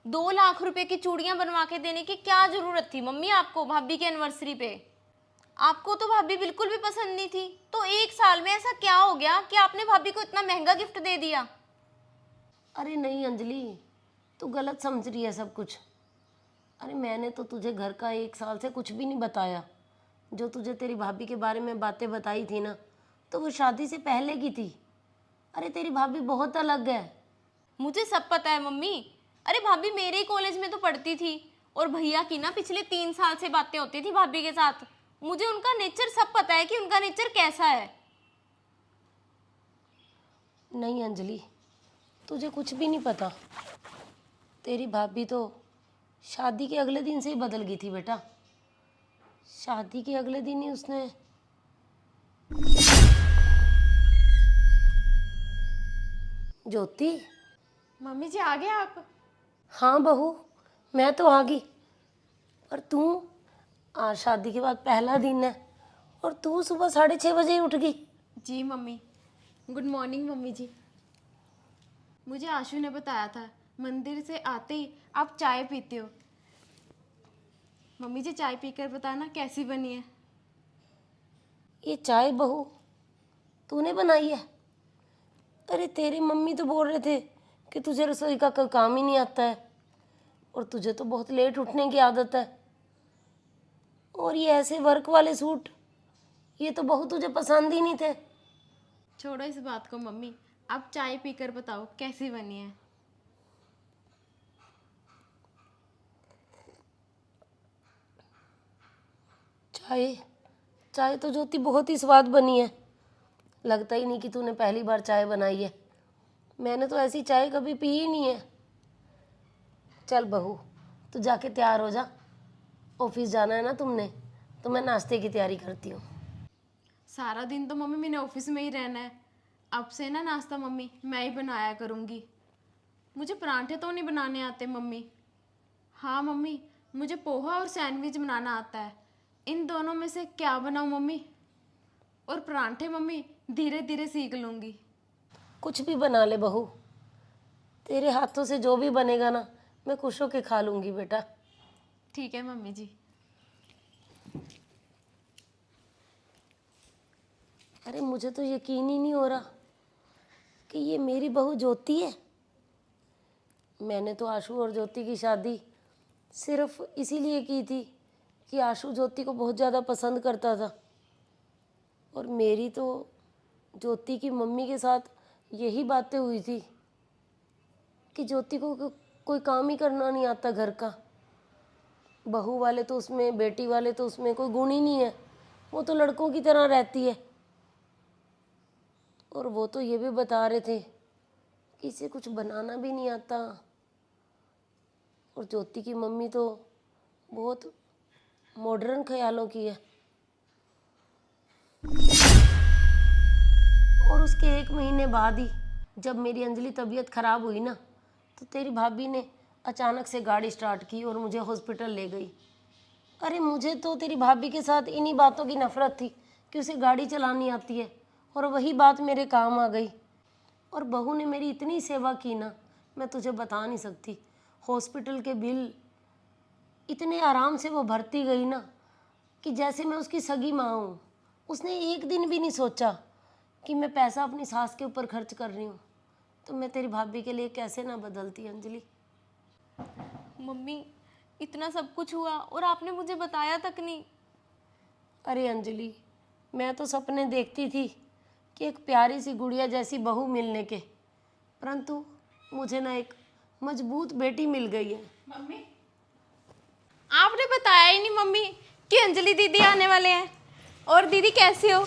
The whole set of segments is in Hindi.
2 लाख रुपए की चूड़ियां बनवा के देने की क्या जरूरत थी मम्मी आपको भाभी की एनिवर्सरी पे? आपको तो भाभी बिल्कुल भी पसंद नहीं थी, तो 1 साल में ऐसा क्या हो गया कि आपने भाभी को इतना महंगा गिफ्ट दे दिया? अरे नहीं अंजलि, तू गलत समझ रही है सब कुछ। अरे मैंने तो तुझे घर का 1 साल से कुछ भी नहीं बताया। जो तुझे तेरी भाभी के बारे में बातें बताई थी ना, तो वो शादी से पहले की थी। अरे तेरी भाभी बहुत अलग है। मुझे सब पता है मम्मी। अरे भाभी मेरे ही कॉलेज में तो पढ़ती थी, और भैया की ना पिछले 3 साल से बातें होती थी भाभी के साथ। मुझे उनका नेचर सब पता है कि उनका नेचर कैसा है। नहीं अंजलि, तुझे कुछ भी नहीं पता। तेरी भाभी तो शादी के अगले दिन से ही बदल गई थी बेटा। शादी के अगले दिन ही उसने ज्योति। मम्मी जी आ गए आप? हाँ बहू, मैं तो आ गई। पर तू, आज शादी के बाद पहला दिन है और तू सुबह 6:30 बजे ही उठ गई। जी मम्मी। गुड मॉर्निंग मम्मी जी। मुझे आशु ने बताया था मंदिर से आते ही आप चाय पीते हो। मम्मी जी चाय पीकर बताना कैसी बनी है। ये चाय बहू तूने बनाई है? अरे तेरी मम्मी तो बोल रहे थे कि तुझे रसोई का कोई काम ही नहीं आता है, और तुझे तो बहुत लेट उठने की आदत है। और ये ऐसे वर्क वाले सूट, ये तो बहू तुझे पसंद ही नहीं थे। छोड़ो इस बात को मम्मी, आप चाय पीकर बताओ कैसी बनी है। चाय, चाय तो ज्योति बहुत ही स्वाद बनी है। लगता ही नहीं कि तूने पहली बार चाय बनाई है। मैंने तो ऐसी चाय कभी पी ही नहीं है। चल बहू, तू जाके तैयार हो जा, ऑफिस जाना है ना तुमने, तो मैं नाश्ते की तैयारी करती हूँ। सारा दिन तो मम्मी मैंने ऑफिस में ही रहना है। अब से ना नाश्ता मम्मी मैं ही बनाया करूँगी। मुझे परांठे तो नहीं बनाने आते मम्मी। हाँ मम्मी, मुझे पोहा और सैंडविच बनाना आता है। इन दोनों में से क्या बनाऊँ मम्मी? और परांठे मम्मी धीरे धीरे सीख लूँगी। कुछ भी बना ले बहू, तेरे हाथों से जो भी बनेगा ना, मैं खुश होके खा लूँगी बेटा। ठीक है मम्मी जी। अरे मुझे तो यकीन ही नहीं हो रहा कि ये मेरी बहू ज्योति है। मैंने तो आशु और ज्योति की शादी सिर्फ इसीलिए की थी कि आशु ज्योति को बहुत ज़्यादा पसंद करता था, और मेरी तो ज्योति की मम्मी के साथ यही बातें हुई थी कि ज्योति को कोई काम ही करना नहीं आता घर का। बहू वाले तो उसमें, बेटी वाले तो उसमें कोई गुण ही नहीं है। वो तो लड़कों की तरह रहती है। और वो तो ये भी बता रहे थे कि इसे कुछ बनाना भी नहीं आता। और ज्योति की मम्मी तो बहुत मॉडर्न ख्यालों की है। और उसके 1 महीने बाद ही जब मेरी अंजलि तबीयत ख़राब हुई ना, तो तेरी भाभी ने अचानक से गाड़ी स्टार्ट की और मुझे हॉस्पिटल ले गई। अरे मुझे तो तेरी भाभी के साथ इन्हीं बातों की नफ़रत थी कि उसे गाड़ी चलानी आती है, और वही बात मेरे काम आ गई। और बहू ने मेरी इतनी सेवा की ना, मैं तुझे बता नहीं सकती। हॉस्पिटल के बिल इतने आराम से वो भरती गई ना कि जैसे मैं उसकी सगी माँ हूँ। उसने एक दिन भी नहीं सोचा कि मैं पैसा अपनी सास के ऊपर खर्च कर रही हूँ। तो मैं तेरी भाभी के लिए कैसे ना बदलती अंजलि। मम्मी इतना सब कुछ हुआ और आपने मुझे बताया तक नहीं। अरे अंजलि, मैं तो सपने देखती थी कि एक प्यारी सी गुड़िया जैसी बहू मिलने के, परंतु मुझे ना एक मजबूत बेटी मिल गई है। मम्मी आपने बताया ही नहीं मम्मी कि अंजलि दीदी आने वाले हैं। और दीदी कैसे हो?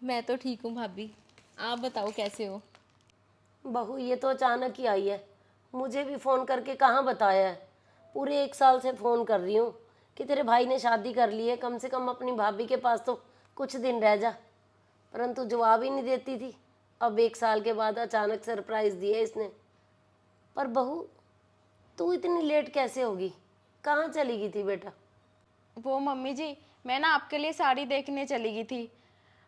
मैं तो ठीक हूँ भाभी, आप बताओ कैसे हो? बहू ये तो अचानक ही आई है, मुझे भी फ़ोन करके कहाँ बताया है। पूरे 1 साल से फ़ोन कर रही हूँ कि तेरे भाई ने शादी कर ली है, कम से कम अपनी भाभी के पास तो कुछ दिन रह जा, परंतु जवाब ही नहीं देती थी। अब 1 साल के बाद अचानक सरप्राइज़ दिया इसने। पर बहू तू इतनी लेट कैसे होगी? कहाँ चली गई थी बेटा? वो मम्मी जी, मैं ना आपके लिए साड़ी देखने चली गई थी।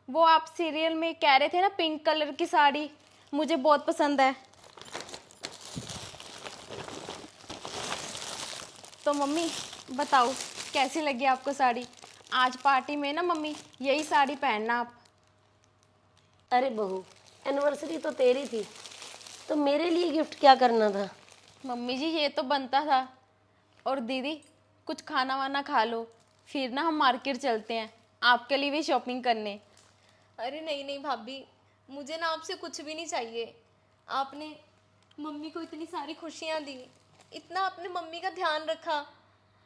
वो आप सीरियल में कह रहे थे ना, पिंक कलर की साड़ी मुझे बहुत पसंद है। तो मम्मी बताओ कैसी लगी आपको साड़ी? आज पार्टी में ना मम्मी यही साड़ी पहनना आप। अरे बहू, एनिवर्सरी तो तेरी थी, तो मेरे लिए गिफ्ट क्या करना था? मम्मी जी ये तो बनता था। और दीदी कुछ खाना वाना खा लो, फिर ना हम मार्केट चलते हैं आपके लिए भी शॉपिंग करने। अरे नहीं नहीं भाभी, मुझे ना आपसे कुछ भी नहीं चाहिए। आपने मम्मी को इतनी सारी खुशियाँ दी, इतना आपने मम्मी का ध्यान रखा,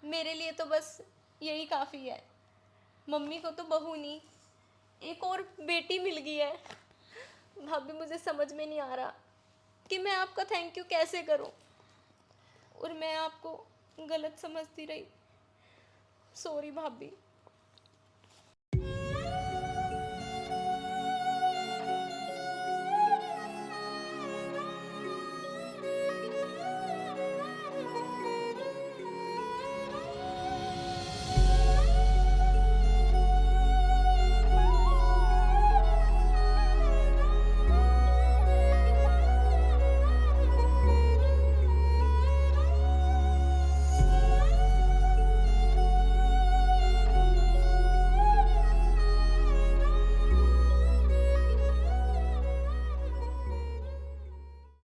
मेरे लिए तो बस यही काफ़ी है। मम्मी को तो बहू नहीं, एक और बेटी मिल गई है। भाभी मुझे समझ में नहीं आ रहा कि मैं आपका थैंक यू कैसे करूं, और मैं आपको गलत समझती रही। सॉरी भाभी।